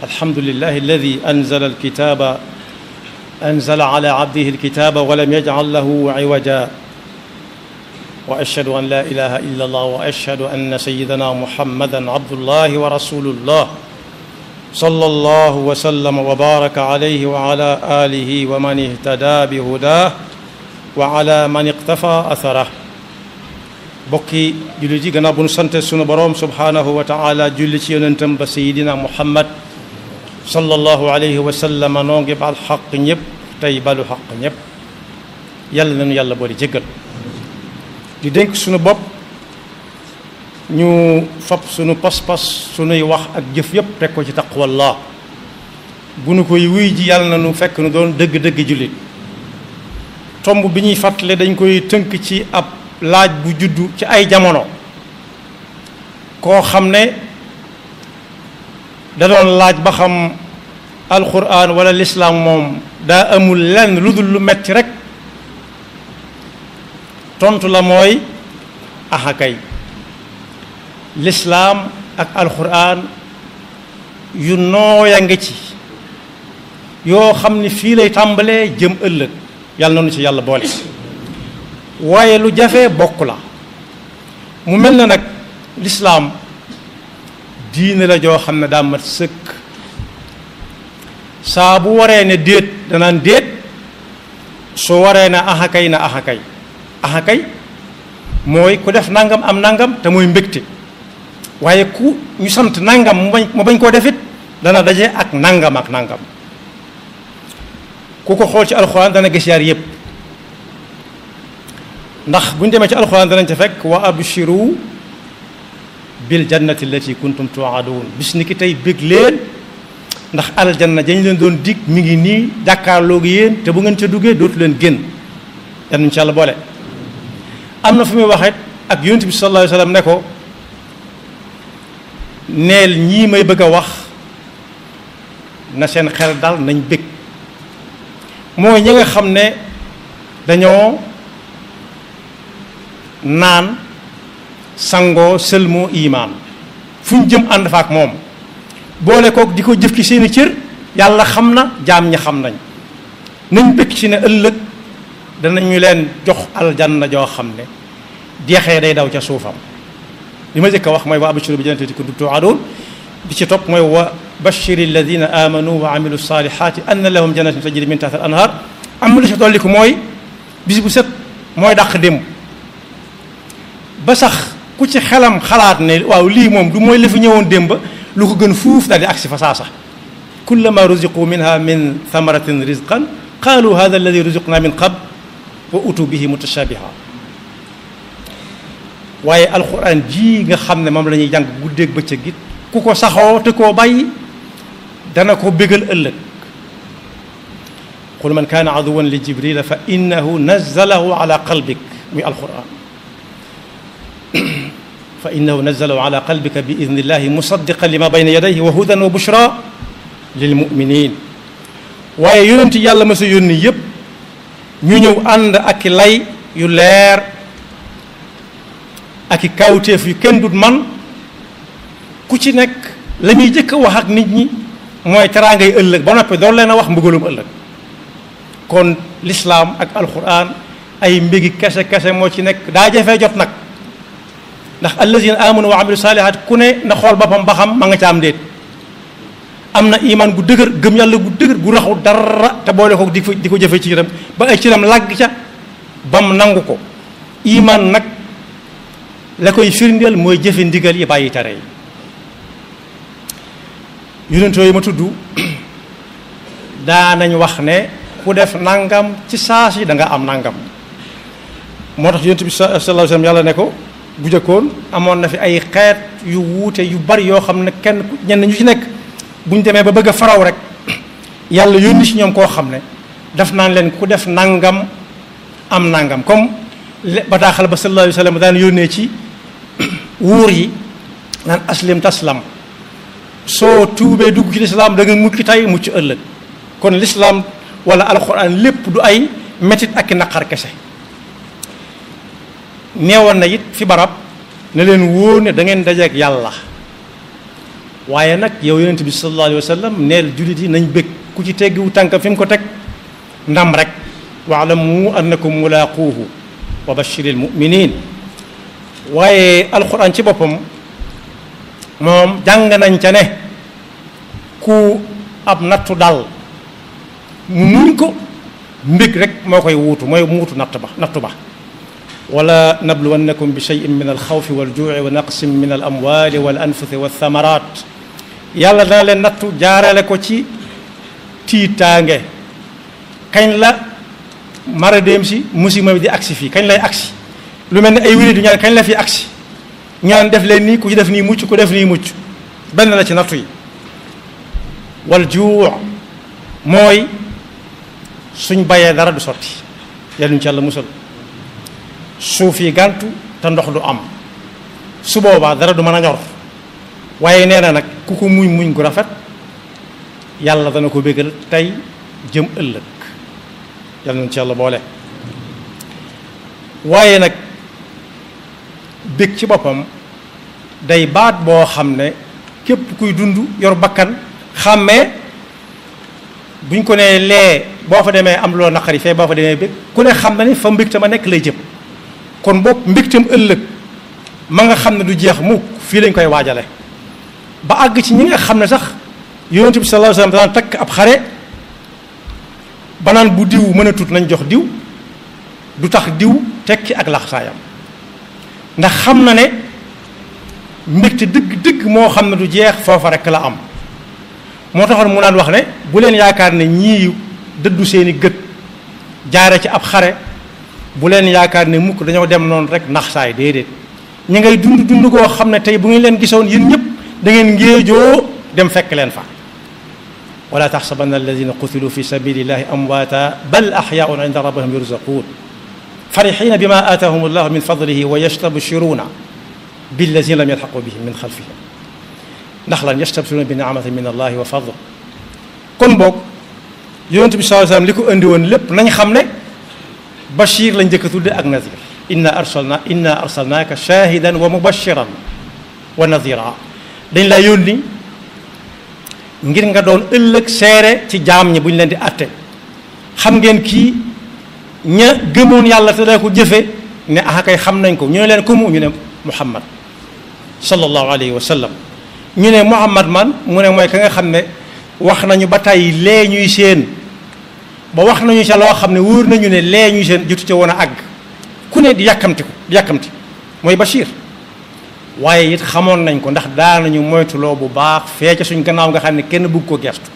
الحمد لله الذي أنزل على عبده الكتاب ولم يجعل له عوجا وأشهد أن لا إله إلا الله وأشهد أن سيدنا محمدا عبد الله ورسول الله صلى الله وسلم وبارك عليه وعلى آله ومن اهتدى بهداه وعلى من اقتفى أثره bokki julli ji gannaaw bu nu sante sunu boroom subhaanahu wa taala julli ci yonentam ba sayidina muhammad sallallahu alayhi wa sallam noo ngi baal xaq ñëpp tey balu xaq ñëpp yàlla nañu yàlla boole jéggal di dénk sunu bopp ñu fab sunu pas-pas sunuy wax ak jëf yëpp teg ko ci taqwallah bu nu koy wuy ji yàlla na nu fekk nu doon dëgg-dëgg jullit tomb bi ñuy fàttale dañ koy tënk ci ab laaj bu juddu ci ay jamono koo xam ne da doon laaj ba xam alquran wala lislaam moom daa amul lenn lu dul lu metti rek tontu la mooy axakay lislaam ak alquran yu nooya ngi ci yoo xam ni fii lay tàmbalee jëm ëllëg yàlla noonu ci yàlla boole waaye lu jafe bokk la mu mel na nag lislaam diine la joo xam ne daa mat sëkk saa bu waree ne déet danaan déet su waree ne axakay na axakay axakay mooy ku def nangam am nangam te mooy mbégte waaye ku ñu sant nangam mu bañ koo defit dana daje ak nangam ku ko xool ci alxuraan dana gis yaar yépp ndax bu ñu demee ci alxuraan danañ ca fekk wa abshiru bil jannati allati kuntum tuadun bis ni ki tey bég leen ndax aljanna dañ leen doon dig mi ngi nii jàkkaarloo gi yéen te bu ngeen ca duggee dootu leen génn yan insha Allah boole am na fu muy waxee ak yonent bi sallallahu alayhi wa sallam ne ko neel ñii may bëgg a wax na seen xel dal nañ bég mooy ñi nga xam ne dañoo naan sangoo sëlmoo imaan fu ñu jëm ànd fa ak moom boole kook di ko jëf ci seeni cër yàlla xam na jaam ñi xam nañ nañ bëgg ci ne ëllëg danañu leen jox aljanna joo xam ne deexee day daw ca suufam li ma jëkk a wax mooy wa abshiru bi jannati kuntum tu'adun bi ci topp mooy wa bashiri alladina amanu wa amilu salihati anna lahum jannatin tajri min tahtiha al anhar am lu ci dolli ko mooy bis bu set mooy dàq démb ba sax ku ci xelam xalaat ne waaw lii moom du mooy la fi ñëwoon démb lu ko gën fuuf daal di agsi fa saa sax kullama ruziqu minha min thamaratin rizqan qaalu hada alladi ruziqna min qabl wa utu bihi mutashabiha waaye alquran ji nga xam ne moom la ñuy jàng guddeeg bëccëg gi ku ko saxoo te koo bàyyi dana ko bégal ëllëg qul man kaana aduwan li jibrila fa innahu nazzalahu ala qalbik muy alquran fa innahu nazzalahu ala qalbika bi idnillahi musaddiqan lima bayna yadayhi wa hudan wa bushra lil muminin waaye yonent yàlla ma sa yónni yépp ñu ñëw ànd ak i lay yu leer ak i kawteef yu kenn dut man ku ci nekk la muy jëkk a wax ak nit ñi mooy teraangay ëllëg ba noppi doon leen a wax mbugalum ëllëg kon lislaam ak alquran ay mbégi kese moo ci nekk daa jafee jot nag ndax allazina amanu wa amilu salihat ku ne na xool boppam ba xam ma nga ca am déet am na iman gu dëgër gëm yàlla gu dëgër gu raxul dara te boole ko di ko jëfe ci ciram ba ay ciram làgg ca bam nangu ko iman nag la koy firndeel mooy jëfe ndigal yi bàyyi tere yi yonent yooyu ma tudd daa nañ wax ne ku def nangam ci saas yi da nga am nangam moo tax yonent bi sallallahu alayhi wasallam yàlla ne ko bu jëkkoon amoon na fi ay xeet yu wuute yu bari yoo xam ne kenn ñenn ñu ci nekk bu ñu demee ba bëgg a faraw rek yàlla yónni ci ñoom koo xam ne daf naan leen ku def nangam am nangam comme bataaxal ba sallallahu alayhi wasallam daan yónnee ci wuur yi naan aslim taslam soo tuubee dugg ci lislaam da nga mucc tey mucc ëllëg kon lislaam wala alquran lépp du ay métit ak i naqar kese neewoon na it fi barab ne leen wóor ne da ngeen dajeek yàlla waaye nag yow yonent bi sallallahu alayhi wa sallam neel jullit yi nañ bëgg ku ci teggiwu tànk fi mu ko teg ndam rek waalamu annakum mulaaquuhu wa bashiril muminin waaye alquran ci boppam moom jàng nañ ca ne ku ab nattu dal mu muñ ko mbég rek moo koy wuutu mooy muutu nattu ba wala nabluwannakum bi cheyin min alxawfi waljuuci wa naqsin min al amwali wal anfusi walthamarat yàlla dana leen nattu jaarale ko ci tiitaange kañ la mara dem si musiba bi di agsi fii kañ lay agsi lu mel ne ay wéri du ñaan kañ la fi agsi ñaan def leen nii ku ci def nii mucc ku def nii mucc benn la ci nattu yi wal juu mooy suñ bayee dara du sotti yàlla ñu ci yàlla musal suuf yi gàntu te ndox du am su boobaa dara du mën a ñor waaye nee na nag ku ko muñ gu rafet yàlla dana ko bégal tey jëm ëllëg yàlla ñu ci yàlla boole waaye nag bég ci boppam day baat boo xam ne képp kuy dund yor bakkan xàmmee buñ ko nee lee boo fa demee am loo naqari fee boo fa demee bég ku ne xam na ni fa mbégte ma nekk lay jëm kon boog mbégteem ëllëg ma nga xam ne du jeex mukk fii lañ koy waajale ba àgg ci ñi nga xam ne sax yonent bi sallallahu alayhi wasallam daan takk ab xare banaan bu diw mën a tut nañ jox diw du tax diw tekki ak laxsaayam ndax xam na ne mbégte dëgg moo xam ne du jeex foofa rek la am moo taxoon mu naan wax ne bu leen yaakaar ne ñii dëddu seeni gët jaare ci ab xare bu leen yaakaar ne mukk dañoo dem noonu rek nax saay déedéet ñi ngay dund koo xam ne tey bu ngeen leen gisoon yéen ñëpp da ngeen ngéejoo dem fekk leen fa wala taxsabanna alladina qutilu fi sabilillahi amwaata bal axyaun inda rabbihim yurzaquun farixina bima aataahum allahu min fadlihi wa yastabshiruuna billazina lam yalxaqu bihim min xalfihim ndax lan yastabshiruuna bi niamatin min allahi wa fadl kon boog yonent bi sallallahu alayhi wasallam li ko indi woon lépp nañ xam ne Bachir lañ njëkk a tudde ak Nazir inna arsalnaaka shahidan wa mubashiran wa nazira dañ la yónni ngir nga doon ëllëg seere ci jaam ñi bu ñu leen di atte xam ngeen kii ña gëmoon yàlla te daa ko jëfe ne kay xam nañ ko ñu ne leen ku mu ñu ne Muhammad sallallahu alayhi wa sallam ñu ne Muhammad man mu ne mooy ka nga xam ne wax nañu ba tey lee ñuy seen ba wax nañu ca loo xam ne wóor nañu ne lee ñuy seen jotu ca woon a àgg ku ne di yàkkamti mooy Bachir waaye it xamoon nañ ko ndax daanañu moytuloo bu baax fee ca suñ gannaaw nga xam ne kenn bëgg ko gestu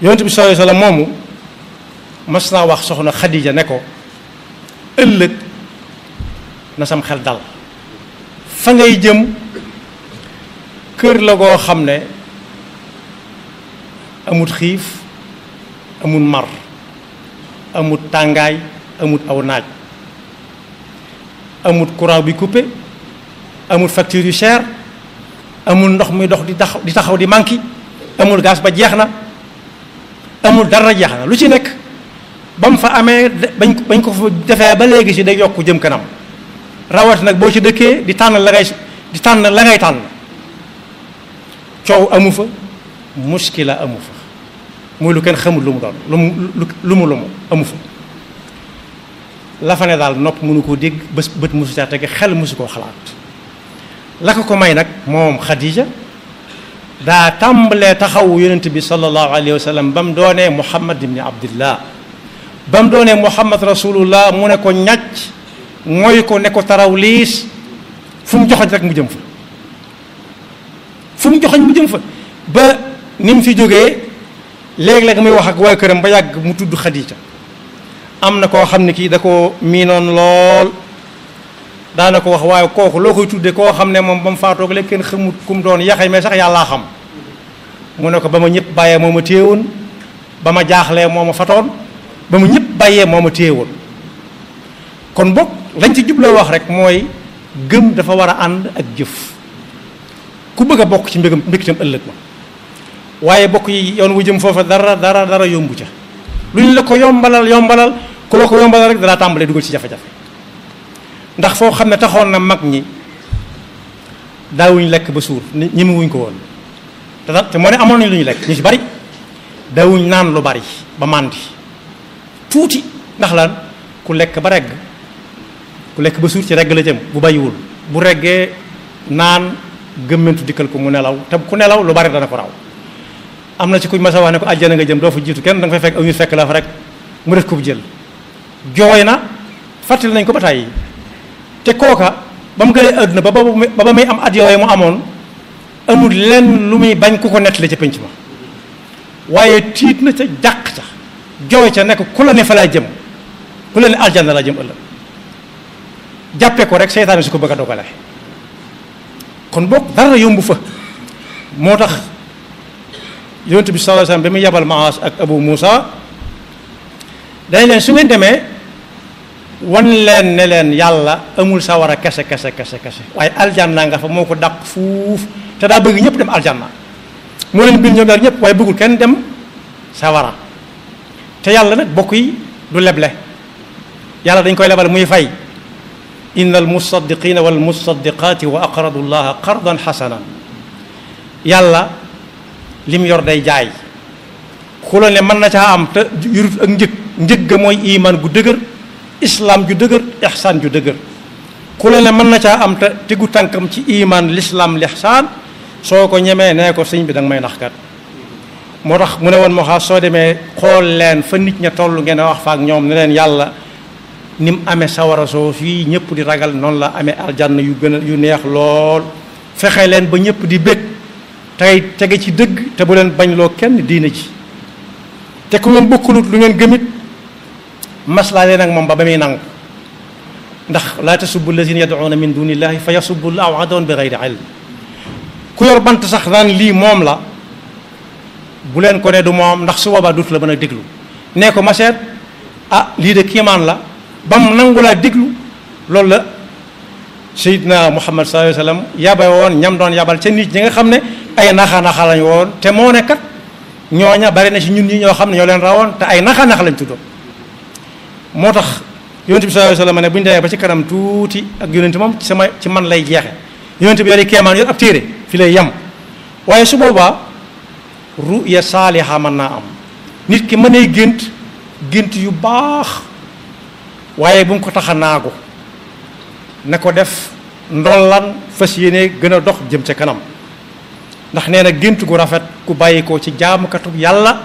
yonent bi sallallahu alayhi wasallam moomu mas naa wax soxna Xadija ne ko ëllëg na sam xel dal fa ngay jëm kër la goo xam ne amut xiif amut mar amut tàngaay amut aw naaj amul courant bi coupé amul facture yu cher amul ndox muy dox di taxaw di manqué amul gaz ba jeex na amul dara jeex na lu ci nekk ba mu fa amee bañ ko fa defee ba léegi si day yokk jëm kanam rawat nag boo ci dëkkee di tànn la ngay tànn coow amu fa muskila amu fa muy lu kenn xamul lu mu doon lu mu amu fa la fa ne daal nopp mënu koo dégg bët mësu caa tege xel mësu koo xalaat la ko may nag moom Khadija daa tàmbalee taxawu yonent bi sallallahu alayhi wa sallam ba mu doonee Muhammad ibni Abdillah ba mu doonee Muhammad rasulullah mu ne ko ñàcc mooy ko ne ko taraw liis fu mu joxoñ rek mu jëm fa fu mu joxoñ mu jëm fa ba ni mu fi jógee léeg-léeg muy wax ak waa këram ba yàgg mu tudd Khadija am na koo xam ne kii da ko miinoon lool daana ko wax waaye kooku loo koy tudde koo xam ne moom ba mu faatoog léegi kenn xamut ku mu doon yaxee mais sax yàllaa xam mu ne ko ba ma ñëpp bàyyee moo ma téyewoon ba ma jaaxlee moo ma fatoon ba ma ñëpp bàyyee moo ma téyewoon kon bokk lañ ci jubloo wax rek mooy gëm dafa war a ànd ak jëf ku bëgg a bokk ci mbégtam ëllëg ma waaye bokk yi yoon wu jëm foofa dara yombu ca lu ñu la ko yombalal ku la ko yombalal rek dara tàmbalee dugal ci jafe-jafe ndax foo xam ne taxoon na mag ñi daawuñ lekk ba suur ñemewuñ ko woon te moo ne amoon nañ lu ñu lekk ñu ci bari daawuñ naan lu bari ba màndi tuuti ndax lan ku lekk ba regg ku lekk ba suur ci regg la jëm bu bàyyiwul bu reggee naan gëmmentu dikkal ko mu nelaw te ku nelaw lu bari dana ko raw am na ci kuñ masa wax ne ko àjjana nga jëm doo fa jiitu kenn da nga fay fekk aw ñu fekk la fa rek mu def ko bu jël jooy na fàttali nañ ko ba tàyyi te kooka ba mu gënee àdduna ba ba muy am at yooyu mu amoon amul lenn lu muy bañ ku ko nettali ca pénc ma waaye tiit na ca jàq ca jooy ca nekk ku la ne fa laa jëm ku la ne aljanna laa jëm ëllëg jàppee ko rek seytaane su ko bëgg a dogale kon boog dara yombu fa moo tax yonent bi sallallahu alayhi wasallam ba muy yabal Maas ak Abu Muusa dañ leen su ngeen demee wan leen ne leen yàlla amul sawara kese waaye aljanna nga fa moo ko dàq fuuf te daa bëgg ñëpp dem aljanna moo leen bind ñoom ñaar ñëpp waaye bëggul kenn dem sawara te yàlla nag bokk yi du leble yàlla dañ koy lebal muy fay inna al musaddiqina wal musaddiqati wa aqradu llaha qardan xasana yàlla lim yor day jaay ku la ne mën na caa am te yurut ak njëg ga mooy iman gu dëgër islam ju dëgër ihsaan ju dëgër ku la ne mën na caa am te tegu tànkam ci iman l'islam l'ihsaan soo ko ñemee nee ko sëñ bi da nga may nax kat moo tax mu ne woon moo xaas soo demee xool leen fa nit ña toll ngeen wax fa ak ñoom ne leen yàlla ni mu amee sawara soo fii ñëpp di ragal noonu la amee aljanna yu gën a yu neex lool fexe leen ba ñëpp di bég tey tege ci dëgg te bu leen bañ loo kenn diina ci te ku ngeen bokkulut lu ngeen gëmit maslaa leen ak moom ba muy nangu ndax laa tasubbu allazina yad'una min dunillahi fa yasubbu llaha adwan bi ghayri ilm ku yor bant sax naan lii moom la bu leen ko ne du moom ndax su boobaa dut la mën a déglu nee ko ma seet lii de kiimaan la ba mu nangu laa déglu loolu la Seydina Muhammad sallallahu alayhi wa sallam yabe woon ñam doon yabal ca nit ñi nga xam ne ay naxa-naxa lañ woon te moo ne kat ñooña bari na ci ñun ñi ñoo xam ne ñoo leen rawoon te ay naxa-naxa lañ tuddoon moo tax yonent bi sallallahu alayhi wa sallam ne bu ñu demee ba ci kanam tuuti ak yonent moom ci man lay jeexe yonent bi yori keemaan yor ab téere fi lay yem waaye su boobaa ruya saaliha mën naa am nit ki mënee gént yu baax waaye bu mu ko tax a naagu na ko def ndollan fas yéene gën a dox jëm ca kanam ndax nee na gént gu rafet ku bàyyi ko ci jaamukatub yàlla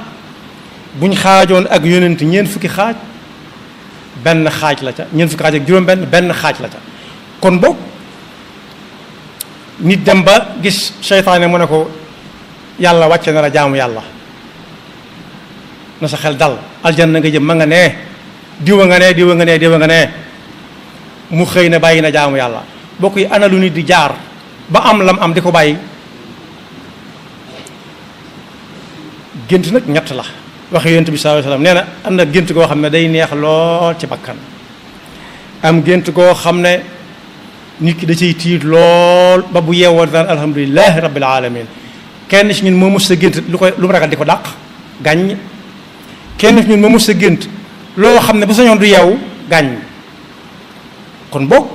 buñ xaajoon ak yonent ñeent fukki xaaj benn xaaj la ca ñeent fukki xaaj ak juróom benn xaaj la ca kon boog nit dem ba gis seytaane mu ne ko yàlla wàcce na la jaamu yàlla na sa xel dal aljanna nga jëm ma nga nee diwa nga nee mu xëy na bàyyi na jaamu yàlla bokk yi ana lu nit di jaar ba am lam am di ko bàyyi gént nag ñett la waxe yonent bi sallallahu alayhi wasallam nee na am na gént goo xam ne day neex lool ci bakkan am gént goo xam ne nit ki da ciy tiit lool ba bu yeewoo daan alhamdulilahi rabbil alamin kenn ci ñun moo mës sa gént lu mu ragal di ko dàq gàññ kenn ci ñun moo mës sa gént loo xam ne bu sañoon du yeewu gàññ kon boog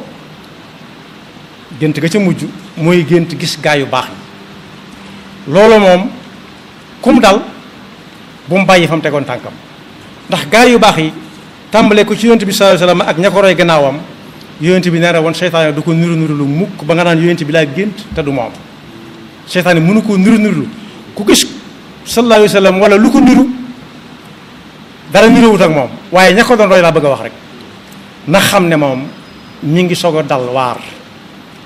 gént ga ca mujj mooy gént gis gaa yu baax yi loolu moom kum dal bu mu bàyyi fa mu tegoon tànkam ndax gaa yu baax yi tàmbalee ko ci yonent bi sallallahu alayhi wasallam ak ña ko roy gannaawam yonent bi nee na woon seytaane du ko niru lu mukk ba nga naan yonent bi laa gént te du moom seytaane mënu ko niru ku gis sallallahu alayhi wasallam wala lu ko niru dara niruwut ak moom waaye ña ko doon roy laa bëgg a wax rek na xam ne moom ñi ngi soog a dal waar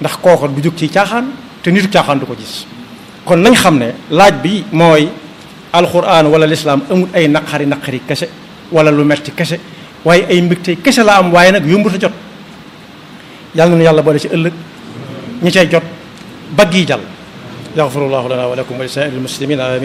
ndax kooko du jóg ci caaxaan te nitu caaxaan du ko gis kon nañ xam ne laaj bi mooy alquran wala lislaam amul ay naqari kese wala lu metti kese waaye ay mbégte kese la am waaye nag yombut a jot yàlla na yàlla boole ci ëllëg ñi cay jot baggi jàll yaxfirullahu lana wa lakum wa li saa'iril muslimin amin